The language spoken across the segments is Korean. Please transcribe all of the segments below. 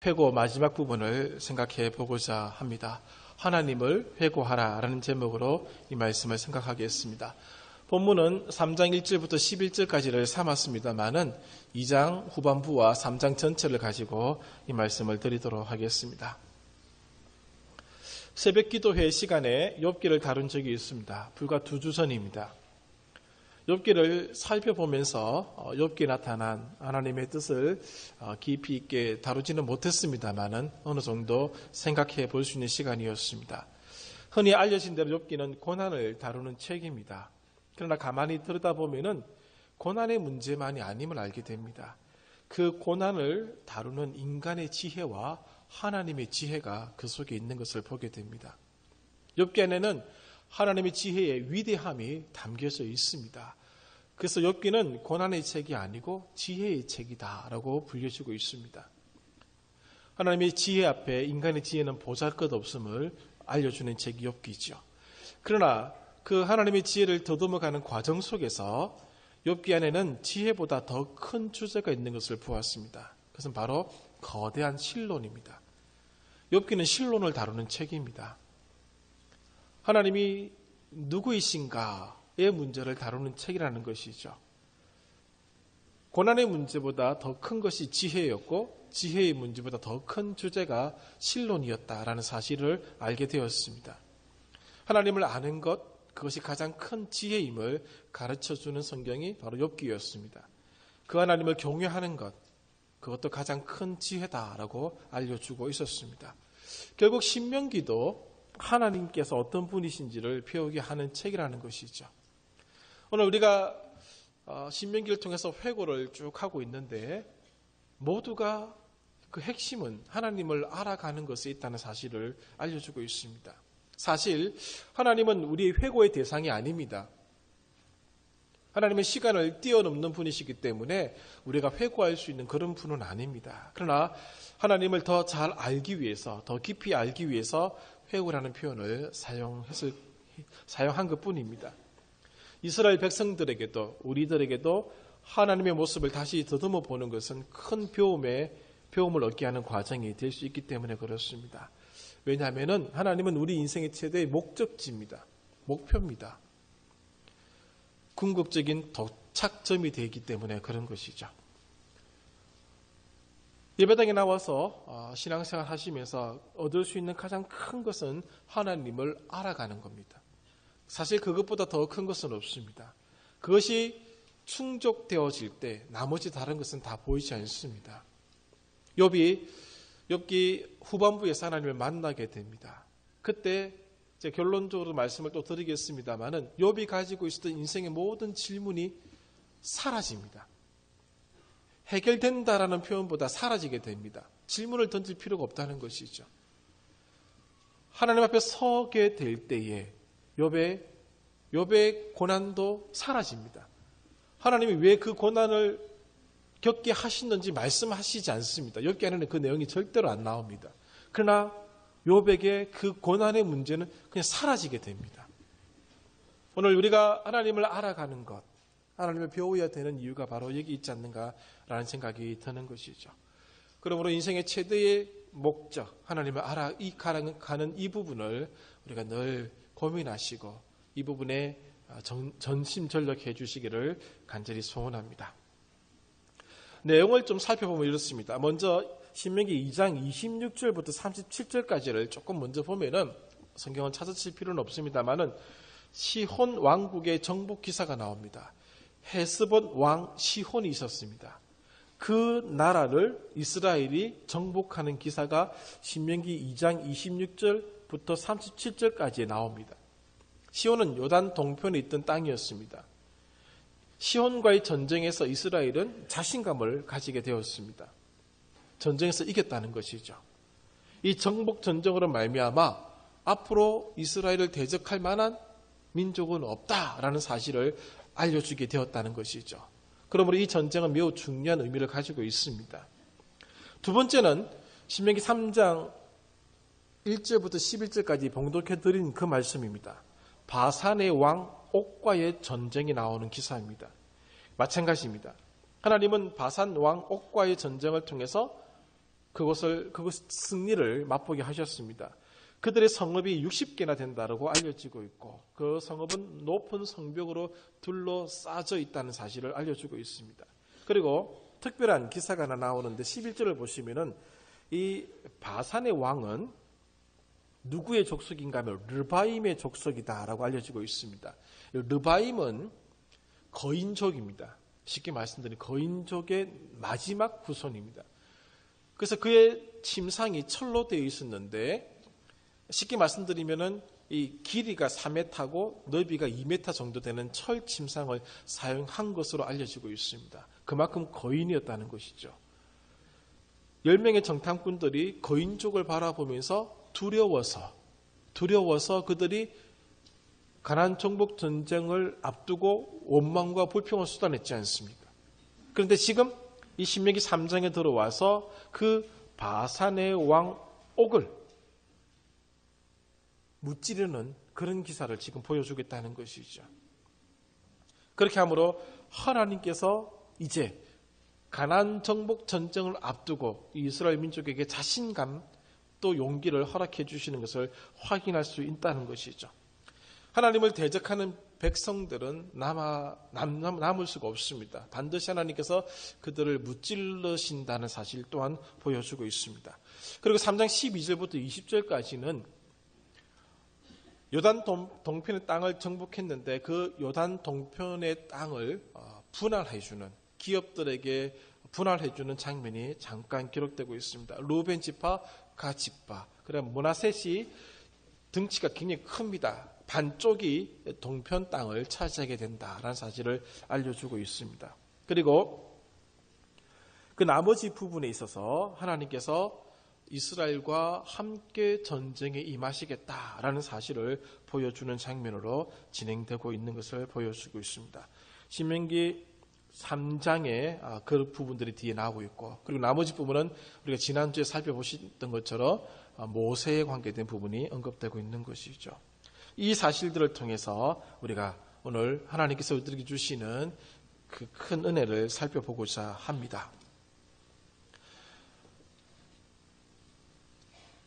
회고 마지막 부분을 생각해 보고자 합니다. 하나님을 회고하라라는 제목으로 이 말씀을 생각하겠습니다. 본문은 3장 1절부터 11절까지를 삼았습니다만은 2장 후반부와 3장 전체를 가지고 이 말씀을 드리도록 하겠습니다. 새벽 기도회 시간에 욥기를 다룬 적이 있습니다. 불과 2주 전입니다. 욥기를 살펴보면서 욥기에 나타난 하나님의 뜻을 깊이 있게 다루지는 못했습니다만은 어느 정도 생각해 볼 수 있는 시간이었습니다. 흔히 알려진 대로 욥기는 고난을 다루는 책입니다. 그러나 가만히 들여다보면은 고난의 문제만이 아님을 알게 됩니다. 그 고난을 다루는 인간의 지혜와 하나님의 지혜가 그 속에 있는 것을 보게 됩니다. 욥기 안에는 하나님의 지혜의 위대함이 담겨져 있습니다. 그래서 욥기는 고난의 책이 아니고 지혜의 책이다라고 불려지고 있습니다. 하나님의 지혜 앞에 인간의 지혜는 보잘것없음을 알려주는 책이 욥기죠. 그러나 그 하나님의 지혜를 더듬어가는 과정 속에서 욥기 안에는 지혜보다 더 큰 주제가 있는 것을 보았습니다. 그것은 바로 거대한 신론입니다. 욥기는 신론을 다루는 책입니다. 하나님이 누구이신가의 문제를 다루는 책이라는 것이죠. 고난의 문제보다 더 큰 것이 지혜였고 지혜의 문제보다 더 큰 주제가 신론이었다라는 사실을 알게 되었습니다. 하나님을 아는 것, 그것이 가장 큰 지혜임을 가르쳐주는 성경이 바로 욥기였습니다. 그 하나님을 경외하는 것, 그것도 가장 큰 지혜다라고 알려주고 있었습니다. 결국 신명기도 하나님께서 어떤 분이신지를 배우게 하는 책이라는 것이죠. 오늘 우리가 신명기를 통해서 회고를 쭉 하고 있는데 모두가 그 핵심은 하나님을 알아가는 것에 있다는 사실을 알려주고 있습니다. 사실 하나님은 우리의 회고의 대상이 아닙니다. 하나님의 시간을 뛰어넘는 분이시기 때문에 우리가 회고할 수 있는 그런 분은 아닙니다. 그러나 하나님을 더 잘 알기 위해서, 더 깊이 알기 위해서 회고라는 표현을 사용한 것뿐입니다. 이스라엘 백성들에게도 우리들에게도 하나님의 모습을 다시 더듬어 보는 것은 큰 배움을 얻게 하는 과정이 될 수 있기 때문에 그렇습니다. 왜냐하면 하나님은 우리 인생의 최대의 목적지입니다. 목표입니다. 궁극적인 도착점이 되기 때문에 그런 것이죠. 예배당에 나와서 신앙생활 하시면서 얻을 수 있는 가장 큰 것은 하나님을 알아가는 겁니다. 사실 그것보다 더 큰 것은 없습니다. 그것이 충족되어질 때 나머지 다른 것은 다 보이지 않습니다. 욥기 후반부에서 하나님을 만나게 됩니다. 그때 이제 결론적으로 말씀을 또 드리겠습니다만은 욥이 가지고 있었던 인생의 모든 질문이 사라집니다. 해결된다라는 표현보다 사라지게 됩니다. 질문을 던질 필요가 없다는 것이죠. 하나님 앞에 서게 될 때에 욥의 고난도 사라집니다. 하나님이 왜 그 고난을 겪게 하시는지 말씀하시지 않습니다. 욥기 안에는 그 내용이 절대로 안 나옵니다. 그러나 욥에게 그 고난의 문제는 그냥 사라지게 됩니다. 오늘 우리가 하나님을 알아가는 것, 하나님을 배워야 되는 이유가 바로 여기 있지 않는가라는 생각이 드는 것이죠. 그러므로 인생의 최대의 목적, 하나님을 알아가는 이 부분을 우리가 늘 고민하시고 이 부분에 전심전력해 주시기를 간절히 소원합니다. 내용을 좀 살펴보면 이렇습니다. 먼저 신명기 2장 26절부터 37절까지를 조금 먼저 보면은 성경은 찾으실 필요는 없습니다만은 시혼 왕국의 정복 기사가 나옵니다. 헤스본 왕 시혼이 있었습니다. 그 나라를 이스라엘이 정복하는 기사가 신명기 2장 26절부터 37절까지에 나옵니다. 시혼은 요단 동편에 있던 땅이었습니다. 시혼과의 전쟁에서 이스라엘은 자신감을 가지게 되었습니다. 전쟁에서 이겼다는 것이죠. 이 정복 전쟁으로 말미암아 앞으로 이스라엘을 대적할 만한 민족은 없다라는 사실을 알려주게 되었다는 것이죠. 그러므로 이 전쟁은 매우 중요한 의미를 가지고 있습니다. 두 번째는 신명기 3장 1절부터 11절까지 봉독해 드린 그 말씀입니다. 바산의 왕 옥과의 전쟁이 나오는 기사입니다. 마찬가지입니다. 하나님은 바산 왕 옥과의 전쟁을 통해서 그것 승리를 맛보게 하셨습니다. 그들의 성읍이 60개나 된다고 알려지고 있고 그 성읍은 높은 성벽으로 둘러싸져 있다는 사실을 알려주고 있습니다. 그리고 특별한 기사가 하나 나오는데 11절을 보시면은 이 바산의 왕은 누구의 족속인가 하면 르바임의 족속이다라고 알려지고 있습니다. 르바임은 거인족입니다. 쉽게 말씀드리면 거인족의 마지막 후손입니다. 그래서 그의 침상이 철로 되어 있었는데 쉽게 말씀드리면은 이 길이가 4m고 넓이가 2m 정도 되는 철 침상을 사용한 것으로 알려지고 있습니다. 그만큼 거인이었다는 것이죠. 10명의 정탐꾼들이 거인족을 바라보면서 두려워서 그들이 가나안 정복 전쟁을 앞두고 원망과 불평을 쏟아냈지 않습니까? 그런데 지금 이 신명기 3장에 들어와서 그 바산의 왕 옥을 무찌르는 그런 기사를 지금 보여주겠다는 것이죠. 그렇게 함으로 하나님께서 이제 가나안 정복 전쟁을 앞두고 이스라엘 민족에게 자신감 또 용기를 허락해 주시는 것을 확인할 수 있다는 것이죠. 하나님을 대적하는 백성들은 남을 수가 없습니다. 반드시 하나님께서 그들을 무찔러신다는 사실 또한 보여주고 있습니다. 그리고 3장 12절부터 20절까지는 요단 동편의 땅을 정복했는데 그 요단 동편의 땅을 분할해주는 기업들에게 분할해주는 장면이 잠깐 기록되고 있습니다. 루벤 지파, 가 지파. 그래 므낫셋이 등치가 굉장히 큽니다. 반쪽이 동편 땅을 차지하게 된다라는 사실을 알려주고 있습니다. 그리고 그 나머지 부분에 있어서 하나님께서 이스라엘과 함께 전쟁에 임하시겠다라는 사실을 보여주는 장면으로 진행되고 있는 것을 보여주고 있습니다. 신명기 3장에 그 부분들이 뒤에 나오고 있고 그리고 나머지 부분은 우리가 지난주에 살펴보셨던 것처럼 모세에 관계된 부분이 언급되고 있는 것이죠. 이 사실들을 통해서 우리가 오늘 하나님께서 우리에게 주시는 그 큰 은혜를 살펴보고자 합니다.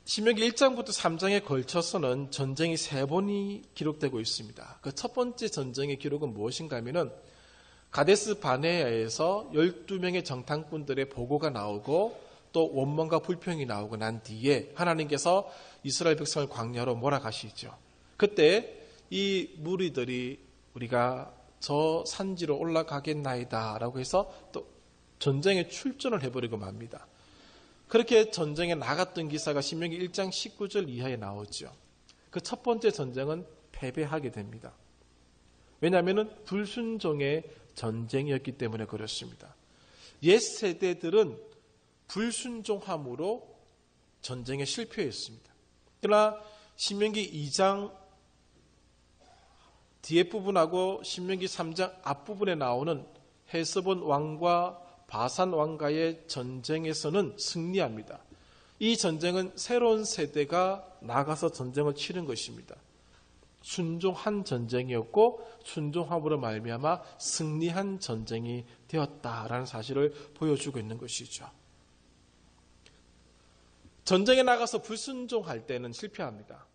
신명기 1장부터 3장에 걸쳐서는 전쟁이 3번이 기록되고 있습니다. 그 첫 번째 전쟁의 기록은 무엇인가 하면은 가데스 바네아에서 12명의 정탐꾼들의 보고가 나오고 또 원망과 불평이 나오고 난 뒤에 하나님께서 이스라엘 백성을 광야로 몰아가시죠. 그때 이 무리들이 우리가 저 산지로 올라가겠나이다 라고 해서 또 전쟁에 출전을 해버리고 맙니다. 그렇게 전쟁에 나갔던 기사가 신명기 1장 19절 이하에 나오죠. 그 첫 번째 전쟁은 패배하게 됩니다. 왜냐하면 불순종의 전쟁이었기 때문에 그렇습니다. 옛 세대들은 불순종함으로 전쟁에 실패했습니다. 그러나 신명기 2장 뒤에 부분하고 신명기 3장 앞부분에 나오는 헤스본 왕과 바산 왕과의 전쟁에서는 승리합니다. 이 전쟁은 새로운 세대가 나가서 전쟁을 치른 것입니다. 순종한 전쟁이었고 순종함으로 말미암아 승리한 전쟁이 되었다라는 사실을 보여주고 있는 것이죠. 전쟁에 나가서 불순종할 때는 실패합니다.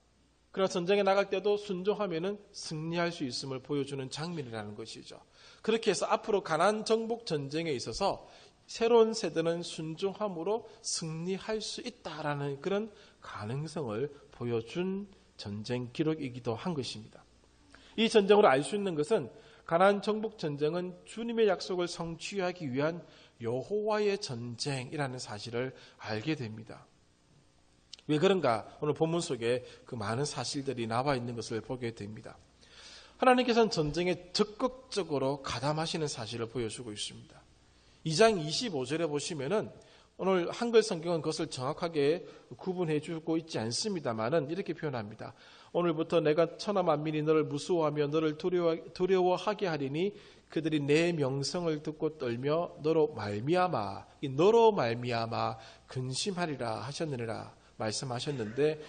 그러나 전쟁에 나갈 때도 순종하면은 승리할 수 있음을 보여주는 장면이라는 것이죠. 그렇게 해서 앞으로 가나안 정복 전쟁에 있어서 새로운 세대는 순종함으로 승리할 수 있다라는 그런 가능성을 보여준 전쟁 기록이기도 한 것입니다. 이 전쟁으로 알 수 있는 것은 가나안 정복 전쟁은 주님의 약속을 성취하기 위한 여호와의 전쟁이라는 사실을 알게 됩니다. 왜 그런가? 오늘 본문 속에 그 많은 사실들이 나와 있는 것을 보게 됩니다. 하나님께서는 전쟁에 적극적으로 가담하시는 사실을 보여주고 있습니다. 2장 25절에 보시면은 오늘 한글 성경은 그것을 정확하게 구분해 주고 있지 않습니다만은 이렇게 표현합니다. 오늘부터 내가 천하 만민이 너를 무수하며 너를 두려워하게 하리니 그들이 내 명성을 듣고 떨며 너로 말미암아 근심하리라 하셨느니라 말씀하셨는데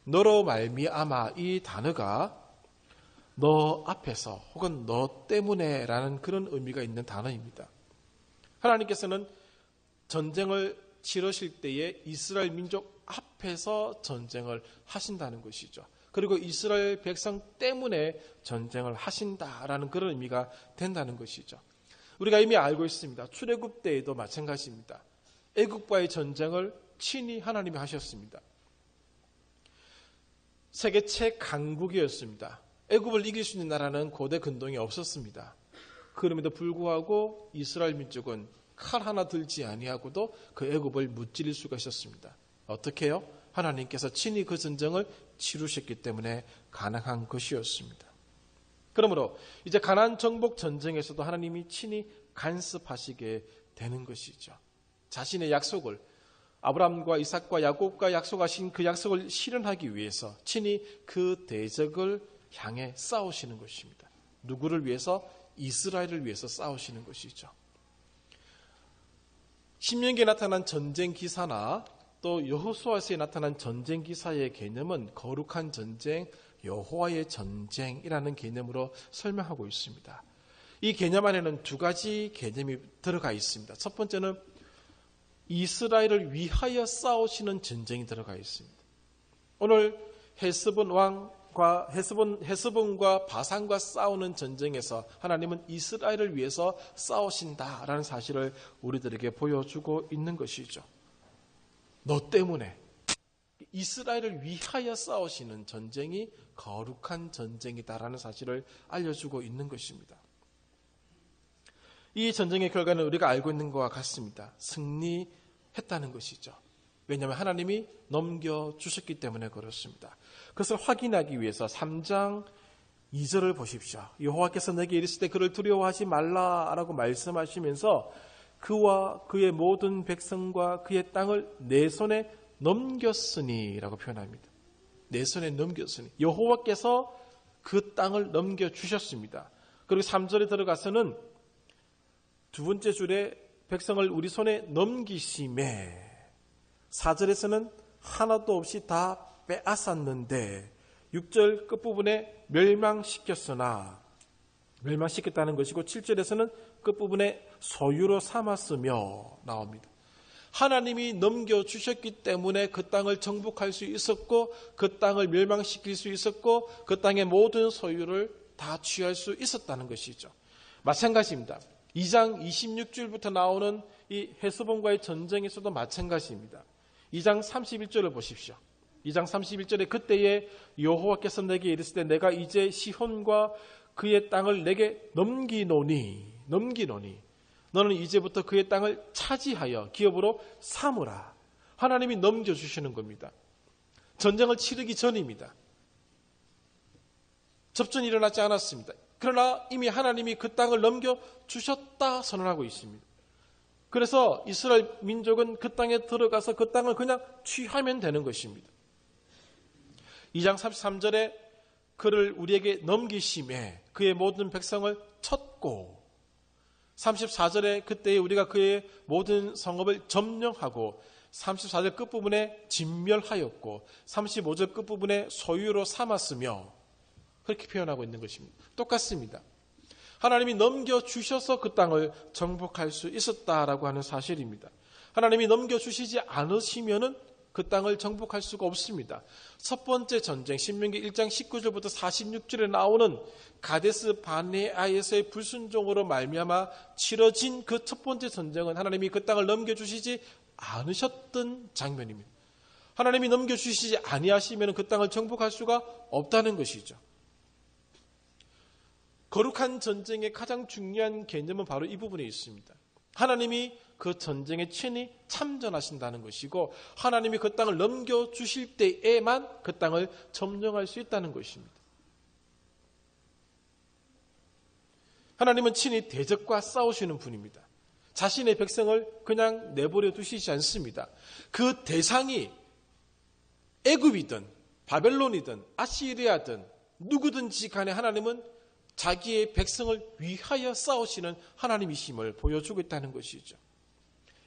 너로 말미암아 이 단어가 너 앞에서 혹은 너 때문에라는 그런 의미가 있는 단어입니다. 하나님께서는 전쟁을 치르실 때에 이스라엘 민족 앞에서 전쟁을 하신다는 것이죠. 그리고 이스라엘 백성 때문에 전쟁을 하신다라는 그런 의미가 된다는 것이죠. 우리가 이미 알고 있습니다. 출애굽 때에도 마찬가지입니다. 애국과의 전쟁을 친히 하나님이 하셨습니다. 세계 최강국이었습니다. 애굽을 이길 수 있는 나라는 고대 근동이 없었습니다. 그럼에도 불구하고 이스라엘 민족은 칼 하나 들지 아니하고도 그 애굽을 무찌를 수가 있었습니다. 어떻게 해요? 하나님께서 친히 그 전쟁을 치르셨기 때문에 가능한 것이었습니다. 그러므로 이제 가나안 정복 전쟁에서도 하나님이 친히 간섭하시게 되는 것이죠. 자신의 약속을 아브라함과 이삭과 야곱과 약속하신 그 약속을 실현하기 위해서 친히 그 대적을 향해 싸우시는 것입니다. 누구를 위해서? 이스라엘을 위해서 싸우시는 것이죠. 신명기에 나타난 전쟁 기사나 또 여호수아서에 나타난 전쟁 기사의 개념은 거룩한 전쟁, 여호와의 전쟁이라는 개념으로 설명하고 있습니다. 이 개념 안에는 두 가지 개념이 들어가 있습니다. 첫 번째는 이스라엘을 위하여 싸우시는 전쟁이 들어가 있습니다. 오늘 헤스본과 바산과 싸우는 전쟁에서 하나님은 이스라엘을 위해서 싸우신다라는 사실을 우리들에게 보여주고 있는 것이죠. 너 때문에 이스라엘을 위하여 싸우시는 전쟁이 거룩한 전쟁이다라는 사실을 알려주고 있는 것입니다. 이 전쟁의 결과는 우리가 알고 있는 것과 같습니다. 승리했다는 것이죠. 왜냐하면 하나님이 넘겨주셨기 때문에 그렇습니다. 그것을 확인하기 위해서 3장 2절을 보십시오. 여호와께서 내게 이르시되 그를 두려워하지 말라라고 말씀하시면서 그와 그의 모든 백성과 그의 땅을 내 손에 넘겼으니라고 표현합니다. 내 손에 넘겼으니 여호와께서 그 땅을 넘겨주셨습니다. 그리고 3절에 들어가서는 두 번째 줄에 백성을 우리 손에 넘기심에 4절에서는 하나도 없이 다 빼앗았는데 6절 끝부분에 멸망시켰다는 것이고 7절에서는 끝부분에 소유로 삼았으며 나옵니다. 하나님이 넘겨주셨기 때문에 그 땅을 정복할 수 있었고 그 땅을 멸망시킬 수 있었고 그 땅의 모든 소유를 다 취할 수 있었다는 것이죠. 마찬가지입니다. 2장 26절부터 나오는 이 헤스본과의 전쟁에서도 마찬가지입니다. 2장 31절을 보십시오. 2장 31절에 그때에 여호와께서 내게 이르시되 내가 이제 시혼과 그의 땅을 내게 넘기노니 너는 이제부터 그의 땅을 차지하여 기업으로 삼으라. 하나님이 넘겨주시는 겁니다. 전쟁을 치르기 전입니다. 접전이 일어나지 않았습니다. 그러나 이미 하나님이 그 땅을 넘겨주셨다 선언하고 있습니다. 그래서 이스라엘 민족은 그 땅에 들어가서 그 땅을 그냥 취하면 되는 것입니다. 2장 33절에 그를 우리에게 넘기심에 그의 모든 백성을 쳤고 34절에 그때에 우리가 그의 모든 성읍을 점령하고 34절 끝부분에 진멸하였고 35절 끝부분에 소유로 삼았으며 그렇게 표현하고 있는 것입니다. 똑같습니다. 하나님이 넘겨주셔서 그 땅을 정복할 수 있었다라고 하는 사실입니다. 하나님이 넘겨주시지 않으시면은 그 땅을 정복할 수가 없습니다. 첫 번째 전쟁, 신명기 1장 19절부터 46절에 나오는 가데스 바네아에서의 불순종으로 말미암아 치러진 그 첫 번째 전쟁은 하나님이 그 땅을 넘겨주시지 않으셨던 장면입니다. 하나님이 넘겨주시지 아니하시면 그 땅을 정복할 수가 없다는 것이죠. 거룩한 전쟁의 가장 중요한 개념은 바로 이 부분에 있습니다. 하나님이 그 전쟁에 친히 참전하신다는 것이고 하나님이 그 땅을 넘겨주실 때에만 그 땅을 점령할 수 있다는 것입니다. 하나님은 친히 대적과 싸우시는 분입니다. 자신의 백성을 그냥 내버려 두시지 않습니다. 그 대상이 애굽이든 바벨론이든 아시리아든 누구든지 간에 하나님은 자기의 백성을 위하여 싸우시는 하나님이심을 보여주고 있다는 것이죠.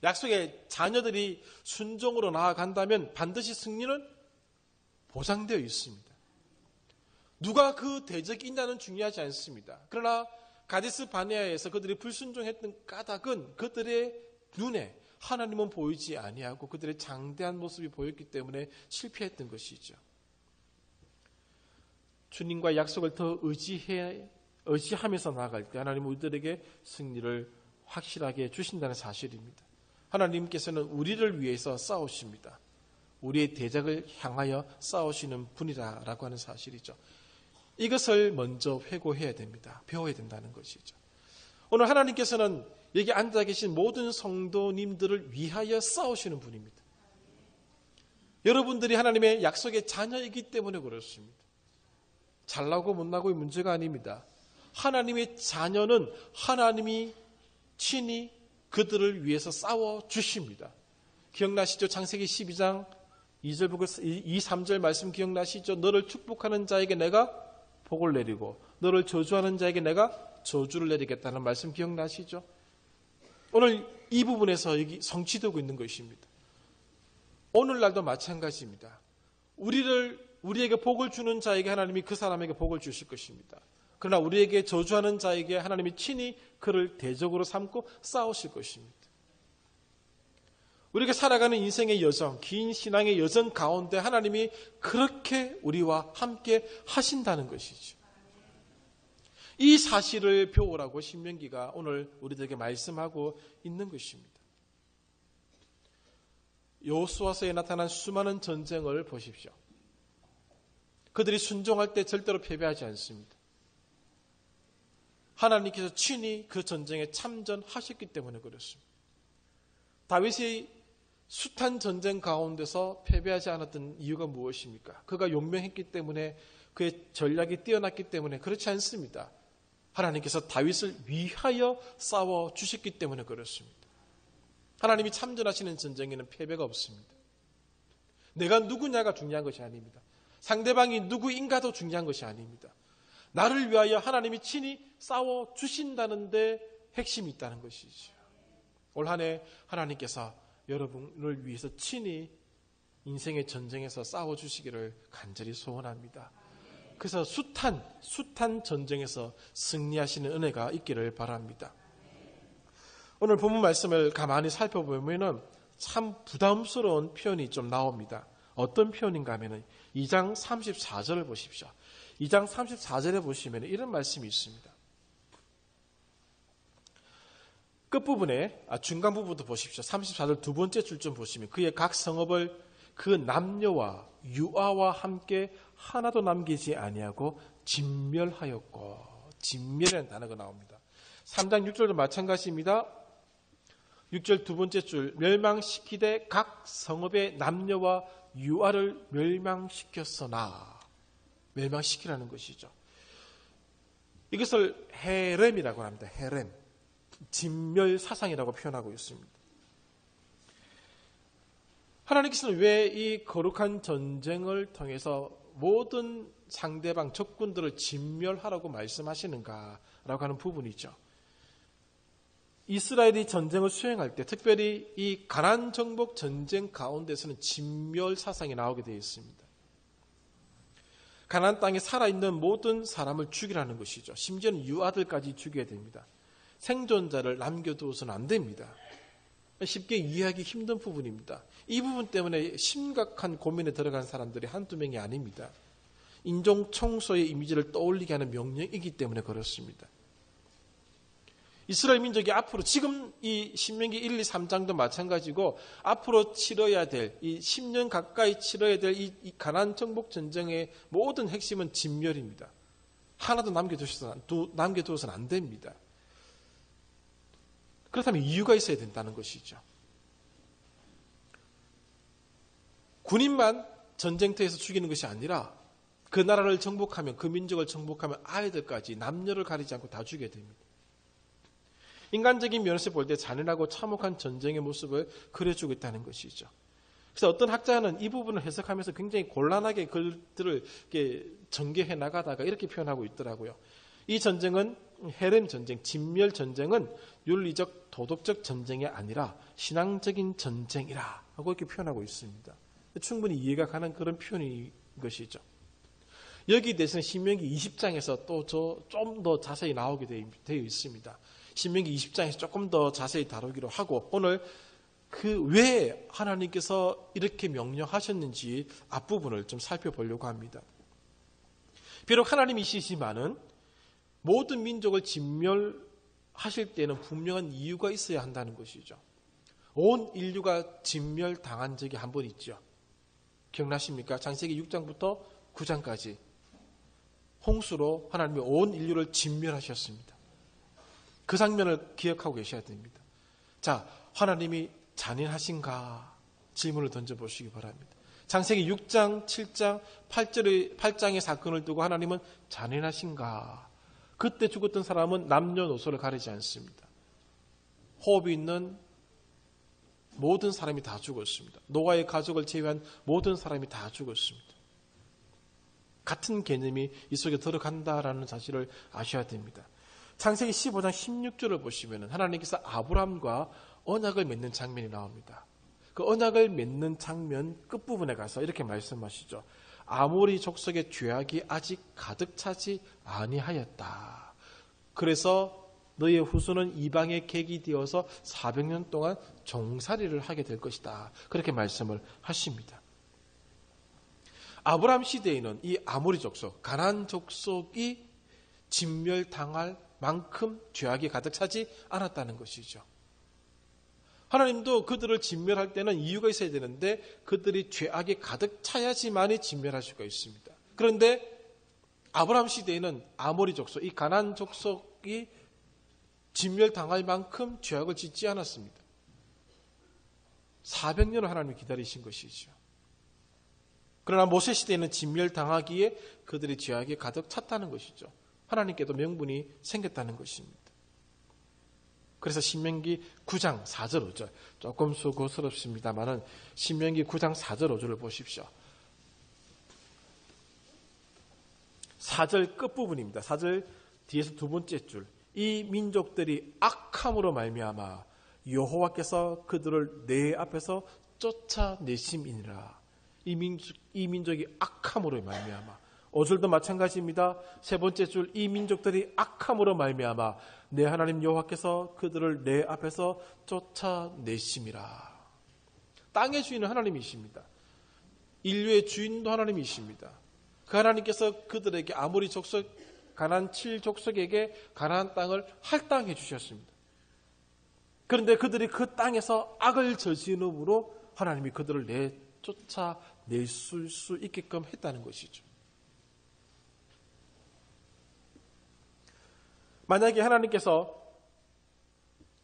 약속의 자녀들이 순종으로 나아간다면 반드시 승리는 보장되어 있습니다. 누가 그 대적이 있냐는 중요하지 않습니다. 그러나 가데스 바네아에서 그들이 불순종했던 까닭은 그들의 눈에 하나님은 보이지 아니하고 그들의 장대한 모습이 보였기 때문에 실패했던 것이죠. 주님과 약속을 더 의지하면서 나아갈 때 하나님은 우리들에게 승리를 확실하게 주신다는 사실입니다. 하나님께서는 우리를 위해서 싸우십니다. 우리의 대적을 향하여 싸우시는 분이라고 하는 사실이죠. 이것을 먼저 회고해야 됩니다. 배워야 된다는 것이죠. 오늘 하나님께서는 여기 앉아 계신 모든 성도님들을 위하여 싸우시는 분입니다. 여러분들이 하나님의 약속의 자녀이기 때문에 그렇습니다. 잘나고 못나고의 문제가 아닙니다. 하나님의 자녀는 하나님이 친히 그들을 위해서 싸워주십니다. 기억나시죠? 창세기 12장 2절부터 2, 3절 말씀 기억나시죠? 너를 축복하는 자에게 내가 복을 내리고 너를 저주하는 자에게 내가 저주를 내리겠다는 말씀 기억나시죠? 오늘 이 부분에서 여기 성취되고 있는 것입니다. 오늘날도 마찬가지입니다. 우리에게 복을 주는 자에게 하나님이 그 사람에게 복을 주실 것입니다. 그러나 우리에게 저주하는 자에게 하나님이 친히 그를 대적으로 삼고 싸우실 것입니다. 우리가 살아가는 인생의 여정, 긴 신앙의 여정 가운데 하나님이 그렇게 우리와 함께 하신다는 것이죠. 이 사실을 배우라고 신명기가 오늘 우리들에게 말씀하고 있는 것입니다. 여호수아서에 나타난 수많은 전쟁을 보십시오. 그들이 순종할 때 절대로 패배하지 않습니다. 하나님께서 친히 그 전쟁에 참전하셨기 때문에 그렇습니다. 다윗이 숱한 전쟁 가운데서 패배하지 않았던 이유가 무엇입니까? 그가 용맹했기 때문에 그의 전략이 뛰어났기 때문에 그렇지 않습니다. 하나님께서 다윗을 위하여 싸워주셨기 때문에 그렇습니다. 하나님이 참전하시는 전쟁에는 패배가 없습니다. 내가 누구냐가 중요한 것이 아닙니다. 상대방이 누구인가도 중요한 것이 아닙니다. 나를 위하여 하나님이 친히 싸워주신다는 데 핵심이 있다는 것이죠. 올 한 해 하나님께서 여러분을 위해서 친히 인생의 전쟁에서 싸워주시기를 간절히 소원합니다. 그래서 숱한 전쟁에서 승리하시는 은혜가 있기를 바랍니다. 오늘 본문 말씀을 가만히 살펴보면 참 부담스러운 표현이 좀 나옵니다. 어떤 표현인가 하면 2장 34절을 보십시오. 2장 34절에 보시면 이런 말씀이 있습니다. 끝부분에 중간 부분도 보십시오. 34절 두 번째 줄 좀 보시면 그의 각 성읍을 그 남녀와 유아와 함께 하나도 남기지 아니하고 진멸하였고, 진멸이라는 단어가 나옵니다. 3장 6절도 마찬가지입니다. 6절 두 번째 줄 멸망시키되 각 성읍의 남녀와 유아를 멸망시켰으나, 멸망시키라는 것이죠. 이것을 헤렘이라고 합니다. 헤렘, 진멸사상이라고 표현하고 있습니다. 하나님께서는 왜 이 거룩한 전쟁을 통해서 모든 상대방 적군들을 진멸하라고 말씀하시는가라고 하는 부분이죠. 이스라엘이 전쟁을 수행할 때 특별히 이 가나안 정복 전쟁 가운데서는 진멸 사상이 나오게 되어 있습니다. 가나안 땅에 살아있는 모든 사람을 죽이라는 것이죠. 심지어는 유아들까지 죽여야 됩니다. 생존자를 남겨두어서는 안 됩니다. 쉽게 이해하기 힘든 부분입니다. 이 부분 때문에 심각한 고민에 들어간 사람들이 한두 명이 아닙니다. 인종 청소의 이미지를 떠올리게 하는 명령이기 때문에 그렇습니다. 이스라엘 민족이 앞으로 지금 이 신명기 1, 2, 3장도 마찬가지고 앞으로 치러야 될 이 10년 가까이 치러야 될 이 가나안 정복 전쟁의 모든 핵심은 진멸입니다. 하나도 남겨두어서는 안 됩니다. 그렇다면 이유가 있어야 된다는 것이죠. 군인만 전쟁터에서 죽이는 것이 아니라 그 나라를 정복하면, 그 민족을 정복하면 아이들까지 남녀를 가리지 않고 다 죽여야 됩니다. 인간적인 면에서 볼 때 잔인하고 참혹한 전쟁의 모습을 그려주고 있다는 것이죠. 그래서 어떤 학자는 이 부분을 해석하면서 굉장히 곤란하게 글들을 이렇게 전개해 나가다가 이렇게 표현하고 있더라고요. 이 전쟁은 헤렘 전쟁, 진멸 전쟁은 윤리적, 도덕적 전쟁이 아니라 신앙적인 전쟁이라 하고 이렇게 표현하고 있습니다. 충분히 이해가 가는 그런 표현인 것이죠. 여기 대해서는 신명기 20장에서 또 좀 더 자세히 나오게 되어 있습니다. 신명기 20장에서 조금 더 자세히 다루기로 하고 오늘 그 왜 하나님께서 이렇게 명령하셨는지 앞부분을 좀 살펴보려고 합니다. 비록 하나님이시지만은 모든 민족을 진멸하실 때는 분명한 이유가 있어야 한다는 것이죠. 온 인류가 진멸당한 적이 한 번 있죠. 기억나십니까? 창세기 6장부터 9장까지 홍수로 하나님이 온 인류를 진멸하셨습니다. 그 장면을 기억하고 계셔야 됩니다. 자, 하나님이 잔인하신가? 질문을 던져보시기 바랍니다. 창세기 6장, 7장, 8장의 사건을 두고 하나님은 잔인하신가? 그때 죽었던 사람은 남녀노소를 가리지 않습니다. 호흡이 있는 모든 사람이 다 죽었습니다. 노아의 가족을 제외한 모든 사람이 다 죽었습니다. 같은 개념이 이 속에 들어간다라는 사실을 아셔야 됩니다. 창세기 15장 16절을 보시면 하나님께서 아브람과 언약을 맺는 장면이 나옵니다. 그 언약을 맺는 장면 끝부분에 가서 이렇게 말씀하시죠. 아모리 족속의 죄악이 아직 가득 차지 아니하였다. 그래서 너의 후손은 이방의 객이 되어서 400년 동안 종살이를 하게 될 것이다. 그렇게 말씀을 하십니다. 아브람 시대에는 이 아모리 족속, 가나안 족속이 진멸당할 만큼 죄악이 가득 차지 않았다는 것이죠. 하나님도 그들을 진멸할 때는 이유가 있어야 되는데 그들이 죄악이 가득 차야지만이 진멸할 수가 있습니다. 그런데 아브람 시대에는 아모리 족속, 이 가나안 족속이 진멸당할 만큼 죄악을 짓지 않았습니다. 400년을 하나님이 기다리신 것이죠. 그러나 모세 시대에는 진멸당하기에 그들의 죄악이 가득 찼다는 것이죠. 하나님께도 명분이 생겼다는 것입니다. 그래서 신명기 9장 4절 5절 조금 수고스럽습니다만은 신명기 9장 4절 5절을 보십시오. 4절 끝부분입니다. 4절 뒤에서 두 번째 줄. 이 민족들이 악함으로 말미암아 여호와께서 그들을 내 앞에서 쫓아내심이니라. 이 민족이 악함으로 말미암아. 5절도 마찬가지입니다. 세 번째 줄, 이 민족들이 악함으로 말미암아 내 하나님 여호와께서 그들을 내 앞에서 쫓아내심이라. 땅의 주인은 하나님이십니다. 인류의 주인도 하나님이십니다. 그 하나님께서 그들에게 아모리 족속, 가나안 7족속에게 가나안 땅을 할당해 주셨습니다. 그런데 그들이 그 땅에서 악을 저지름으로 하나님이 그들을 쫓아낼 수 있게끔 했다는 것이죠. 만약에 하나님께서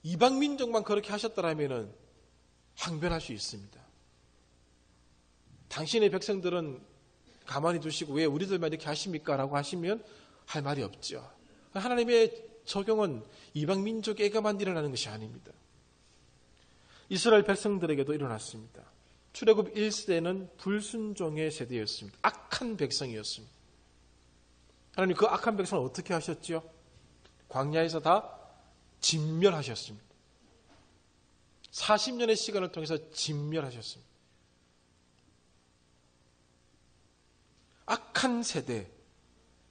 이방 민족만 그렇게 하셨더라면 항변할 수 있습니다. 당신의 백성들은 가만히 두시고 왜 우리들만 이렇게 하십니까? 라고 하시면 할 말이 없죠. 하나님의 적용은 이방 민족에게만 일어나는 것이 아닙니다. 이스라엘 백성들에게도 일어났습니다. 출애굽 1세대는 불순종의 세대였습니다. 악한 백성이었습니다. 하나님 그 악한 백성을 어떻게 하셨지요? 광야에서 다 진멸하셨습니다. 40년의 시간을 통해서 진멸하셨습니다. 악한 세대,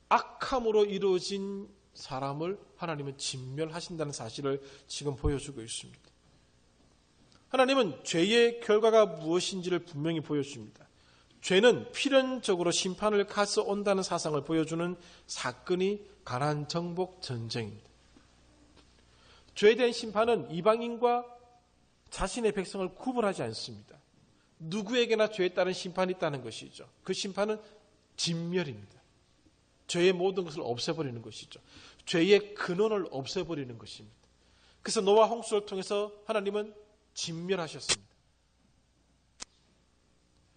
악함으로 이루어진 사람을 하나님은 진멸하신다는 사실을 지금 보여주고 있습니다. 하나님은 죄의 결과가 무엇인지를 분명히 보여줍니다. 죄는 필연적으로 심판을 가져온다는 사상을 보여주는 사건이 가나안 정복 전쟁입니다. 죄에 대한 심판은 이방인과 자신의 백성을 구분하지 않습니다. 누구에게나 죄에 따른 심판이 있다는 것이죠. 그 심판은 진멸입니다. 죄의 모든 것을 없애버리는 것이죠. 죄의 근원을 없애버리는 것입니다. 그래서 노아 홍수를 통해서 하나님은 진멸하셨습니다.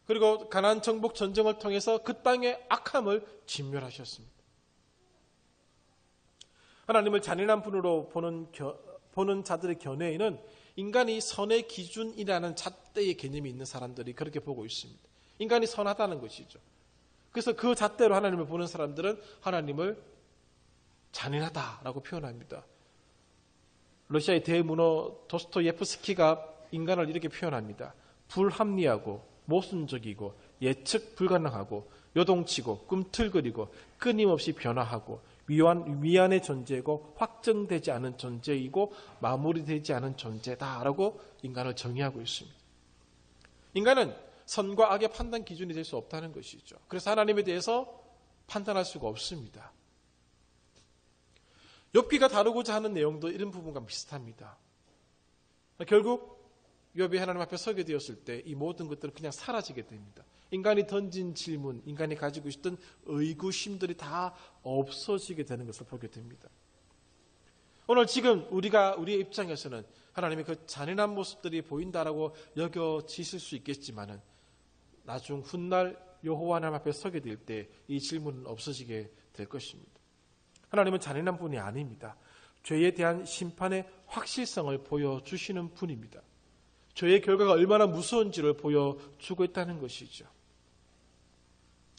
그리고 가나안 정복 전쟁을 통해서 그 땅의 악함을 진멸하셨습니다. 하나님을 잔인한 분으로 보는 자들의 견해에는 인간이 선의 기준이라는 잣대의 개념이 있는 사람들이 그렇게 보고 있습니다. 인간이 선하다는 것이죠. 그래서 그 잣대로 하나님을 보는 사람들은 하나님을 잔인하다라고 표현합니다. 러시아의 대문호 도스토예프스키가 인간을 이렇게 표현합니다. 불합리하고 모순적이고 예측 불가능하고 요동치고 꿈틀거리고 끊임없이 변화하고 미완의 존재이고 확정되지 않은 존재이고 마무리되지 않은 존재다라고 인간을 정의하고 있습니다. 인간은 선과 악의 판단 기준이 될 수 없다는 것이죠. 그래서 하나님에 대해서 판단할 수가 없습니다. 욥기가 다루고자 하는 내용도 이런 부분과 비슷합니다. 결국 욥이 하나님 앞에 서게 되었을 때 이 모든 것들은 그냥 사라지게 됩니다. 인간이 던진 질문, 인간이 가지고 있었던 의구심들이 다 없어지게 되는 것을 보게 됩니다. 오늘 지금 우리의 입장에서는 하나님의 그 잔인한 모습들이 보인다라고 여겨지실 수 있겠지만은 나중 훗날 여호와 하나님 앞에 서게 될 때 이 질문은 없어지게 될 것입니다. 하나님은 잔인한 분이 아닙니다. 죄에 대한 심판의 확실성을 보여주시는 분입니다. 죄의 결과가 얼마나 무서운지를 보여주고 있다는 것이죠.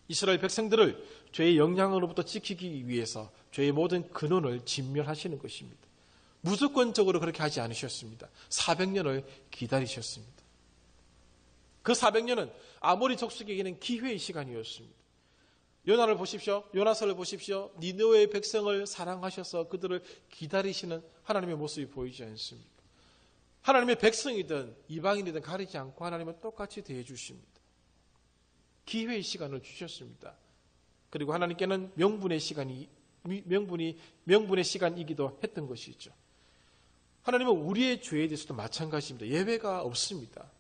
이스라엘 백성들을 죄의 영향으로부터 지키기 위해서 죄의 모든 근원을 진멸하시는 것입니다. 무조건적으로 그렇게 하지 않으셨습니다. 400년을 기다리셨습니다. 그 400년은 아모리 족속에게는 기회의 시간이었습니다. 요나를 보십시오. 요나서를 보십시오. 니느웨의 백성을 사랑하셔서 그들을 기다리시는 하나님의 모습이 보이지 않습니까? 하나님의 백성이든 이방인이든 가리지 않고 하나님은 똑같이 대해 주십니다. 기회의 시간을 주셨습니다. 그리고 하나님께는 명분의 시간이기도 했던 것이죠. 하나님은 우리의 죄에 대해서도 마찬가지입니다. 예외가 없습니다.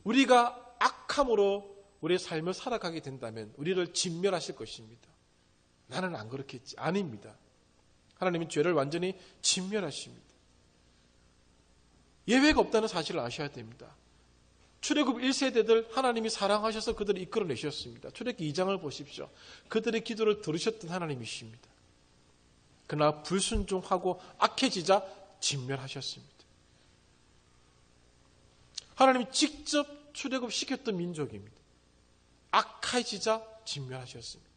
우리가 악함으로 우리의 삶을 살아가게 된다면 우리를 진멸하실 것입니다. 나는 안 그렇겠지. 아닙니다. 하나님은 죄를 완전히 진멸하십니다. 예외가 없다는 사실을 아셔야 됩니다. 출애굽 1세대들 하나님이 사랑하셔서 그들을 이끌어내셨습니다. 출애굽 2장을 보십시오. 그들의 기도를 들으셨던 하나님이십니다. 그러나 불순종하고 악해지자 진멸하셨습니다. 하나님이 직접 출애굽시켰던 민족입니다. 악해지자 진멸하셨습니다.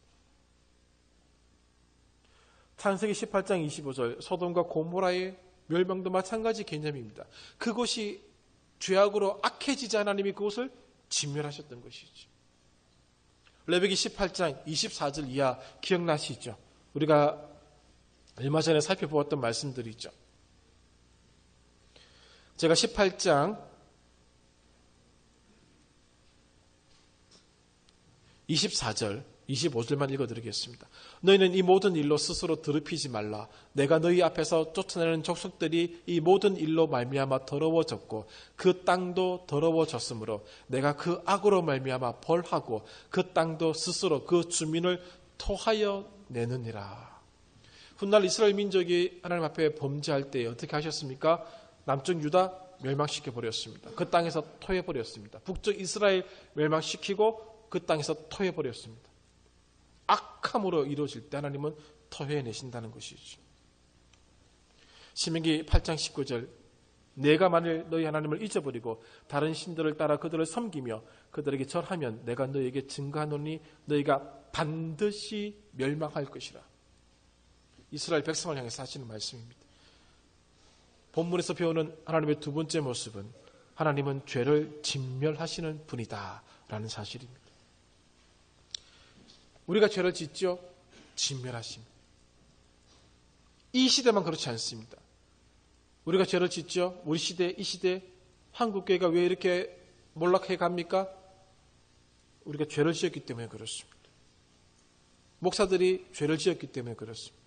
창세기 18장 25절 소돔과 고모라의 멸망도 마찬가지 개념입니다. 그곳이 죄악으로 악해지자 하나님이 그곳을 진멸하셨던 것이죠. 레위기 18장 24절 이하 기억나시죠? 우리가 얼마 전에 살펴보았던 말씀들이죠. 제가 18장 24절 25절만 읽어드리겠습니다. 너희는 이 모든 일로 스스로 더럽히지 말라. 내가 너희 앞에서 쫓아내는 족속들이 이 모든 일로 말미암아 더러워졌고 그 땅도 더러워졌으므로 내가 그 악으로 말미암아 벌하고 그 땅도 스스로 그 주민을 토하여 내느니라. 훗날 이스라엘 민족이 하나님 앞에 범죄할 때 어떻게 하셨습니까? 남쪽 유다 멸망시켜 버렸습니다. 그 땅에서 토해 버렸습니다. 북쪽 이스라엘 멸망시키고 그 땅에서 토해 버렸습니다. 악함으로 이루어질 때 하나님은 토해내신다는 것이죠. 신명기 8장 19절 내가 만일 너희 하나님을 잊어버리고 다른 신들을 따라 그들을 섬기며 그들에게 절하면 내가 너희에게 증거하노니 너희가 반드시 멸망할 것이라. 이스라엘 백성을 향해서 하시는 말씀입니다. 본문에서 배우는 하나님의 두 번째 모습은 하나님은 죄를 진멸하시는 분이다 라는 사실입니다. 우리가 죄를 짓죠? 진멸하십니다. 이 시대만 그렇지 않습니다. 우리가 죄를 짓죠? 우리 시대, 이 시대 한국교회가 왜 이렇게 몰락해 갑니까? 우리가 죄를 지었기 때문에 그렇습니다. 목사들이 죄를 지었기 때문에 그렇습니다.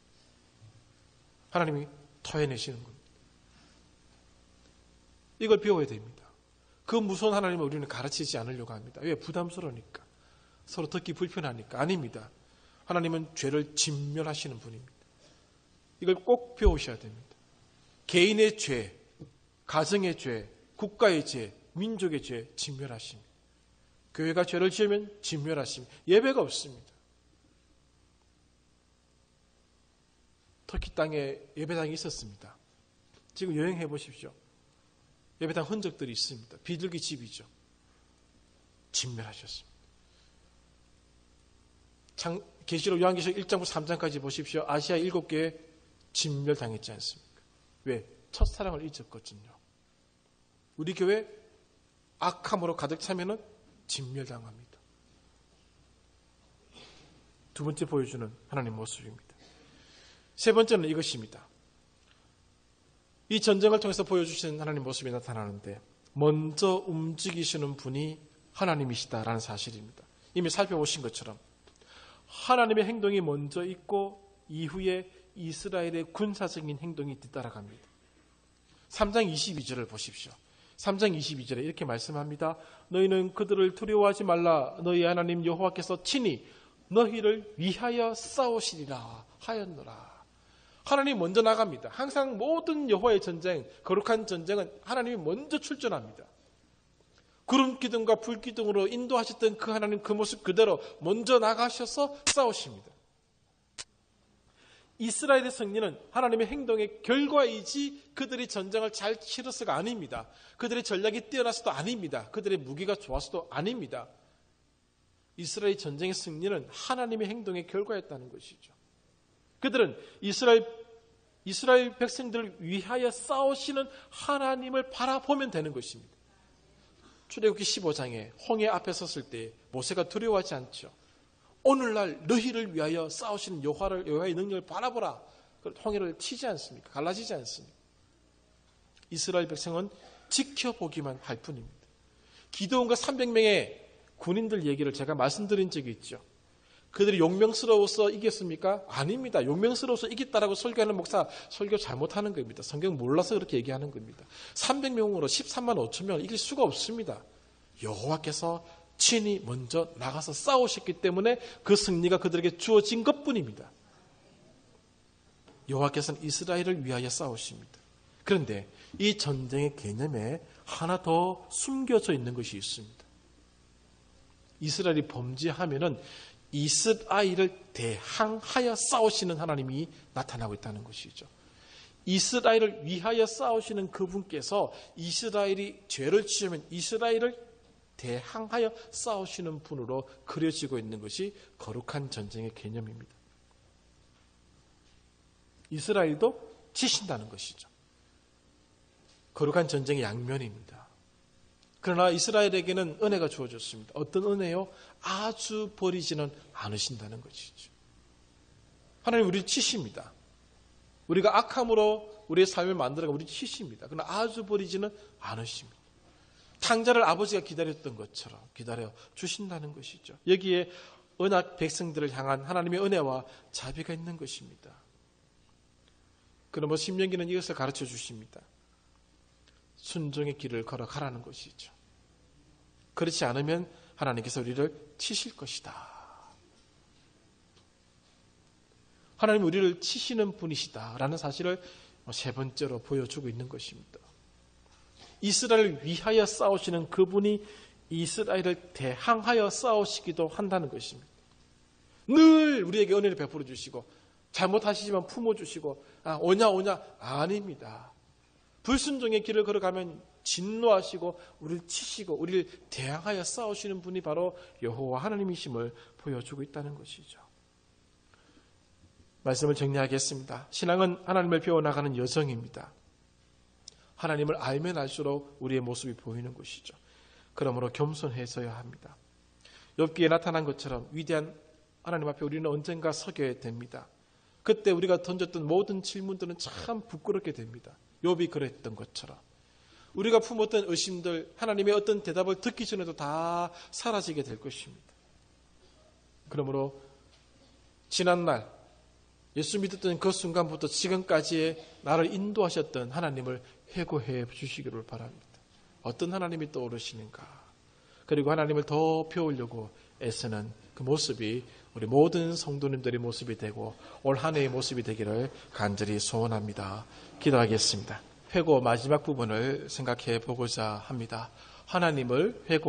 하나님이 토해내시는 겁니다. 이걸 배워야 됩니다. 그 무서운 하나님을 우리는 가르치지 않으려고 합니다. 왜? 부담스러우니까. 서로 듣기 불편하니까. 아닙니다. 하나님은 죄를 진멸하시는 분입니다. 이걸 꼭 배우셔야 됩니다. 개인의 죄, 가정의 죄, 국가의 죄, 민족의 죄 진멸하십니다. 교회가 죄를 지으면 진멸하십니다. 예배가 없습니다. 터키 땅에 예배당이 있었습니다. 지금 여행해 보십시오. 예배당 흔적들이 있습니다. 비둘기 집이죠. 진멸하셨습니다. 계시록 요한계시록 1장부터 3장까지 보십시오. 아시아 7개에 진멸당했지 않습니까? 왜? 첫사랑을 잊었거든요. 우리 교회 악함으로 가득 차면은 진멸당합니다. 두 번째 보여주는 하나님 모습입니다. 세 번째는 이것입니다. 이 전쟁을 통해서 보여주신 하나님 모습이 나타나는데 먼저 움직이시는 분이 하나님이시다라는 사실입니다. 이미 살펴보신 것처럼 하나님의 행동이 먼저 있고 이후에 이스라엘의 군사적인 행동이 뒤따라갑니다. 3장 22절을 보십시오. 3장 22절에 이렇게 말씀합니다. 너희는 그들을 두려워하지 말라. 너희 하나님 여호와께서 친히 너희를 위하여 싸우시리라 하였노라. 하나님이 먼저 나갑니다. 항상 모든 여호와의 전쟁, 거룩한 전쟁은 하나님이 먼저 출전합니다. 구름 기둥과 불 기둥으로 인도하셨던 그 하나님 그 모습 그대로 먼저 나가셔서 싸우십니다. 이스라엘의 승리는 하나님의 행동의 결과이지 그들이 전쟁을 잘 치러서가 아닙니다. 그들의 전략이 뛰어나서도 아닙니다. 그들의 무기가 좋아서도 아닙니다. 이스라엘 전쟁의 승리는 하나님의 행동의 결과였다는 것이죠. 그들은 이스라엘 백성들을 위하여 싸우시는 하나님을 바라보면 되는 것입니다. 출애굽기 15장에 홍해 앞에 섰을 때 모세가 두려워하지 않죠. 오늘날 너희를 위하여 싸우시는 여호와의 능력을 바라보라. 홍해를 치지 않습니까? 갈라지지 않습니까? 이스라엘 백성은 지켜보기만 할 뿐입니다. 기드온과 300명의 군인들 얘기를 제가 말씀드린 적이 있죠. 그들이 용맹스러워서 이겼습니까? 아닙니다. 용맹스러워서 이겼다라고 설교하는 목사 설교 잘못하는 겁니다. 성경 몰라서 그렇게 얘기하는 겁니다. 300명으로 13만 5천 명을 이길 수가 없습니다. 여호와께서 친히 먼저 나가서 싸우셨기 때문에 그 승리가 그들에게 주어진 것뿐입니다. 여호와께서는 이스라엘을 위하여 싸우십니다. 그런데 이 전쟁의 개념에 하나 더 숨겨져 있는 것이 있습니다. 이스라엘이 범죄하면은 이스라엘을 대항하여 싸우시는 하나님이 나타나고 있다는 것이죠. 이스라엘을 위하여 싸우시는 그분께서 이스라엘이 죄를 지으면 이스라엘을 대항하여 싸우시는 분으로 그려지고 있는 것이 거룩한 전쟁의 개념입니다. 이스라엘도 지신다는 것이죠. 거룩한 전쟁의 양면입니다. 그러나 이스라엘에게는 은혜가 주어졌습니다. 어떤 은혜요? 아주 버리지는 않으신다는 것이죠. 하나님 우리를 치십니다. 우리가 악함으로 우리의 삶을 만들어가 우리를 치십니다. 그러나 아주 버리지는 않으십니다. 탕자를 아버지가 기다렸던 것처럼 기다려 주신다는 것이죠. 여기에 언약 백성들을 향한 하나님의 은혜와 자비가 있는 것입니다. 그러므로 신명기는 이것을 가르쳐 주십니다. 순종의 길을 걸어가라는 것이죠. 그렇지 않으면 하나님께서 우리를 치실 것이다. 하나님 우리를 치시는 분이시다라는 사실을 세 번째로 보여주고 있는 것입니다. 이스라엘을 위하여 싸우시는 그분이 이스라엘을 대항하여 싸우시기도 한다는 것입니다. 늘 우리에게 은혜를 베풀어 주시고 잘못하시지만 품어주시고 오냐 아닙니다. 불순종의 길을 걸어가면 진노하시고 우리를 치시고 우리를 대항하여 싸우시는 분이 바로 여호와 하나님이심을 보여주고 있다는 것이죠. 말씀을 정리하겠습니다. 신앙은 하나님을 배워나가는 여정입니다. 하나님을 알면 알수록 우리의 모습이 보이는 것이죠. 그러므로 겸손해져야 합니다. 욥기에 나타난 것처럼 위대한 하나님 앞에 우리는 언젠가 서게 됩니다. 그때 우리가 던졌던 모든 질문들은 참 부끄럽게 됩니다. 욥이 그랬던 것처럼 우리가 품었던 의심들 하나님의 어떤 대답을 듣기 전에도 다 사라지게 될 것입니다. 그러므로 지난날 예수 믿었던 그 순간부터 지금까지의 나를 인도하셨던 하나님을 회고해 주시기를 바랍니다. 어떤 하나님이 떠오르시는가? 그리고 하나님을 더 배우려고 애쓰는 그 모습이 우리 모든 성도님들의 모습이 되고 올 한 해의 모습이 되기를 간절히 소원합니다. 기도하겠습니다. 회고 마지막 부분을 생각해 보고자 합니다. 하나님을 회고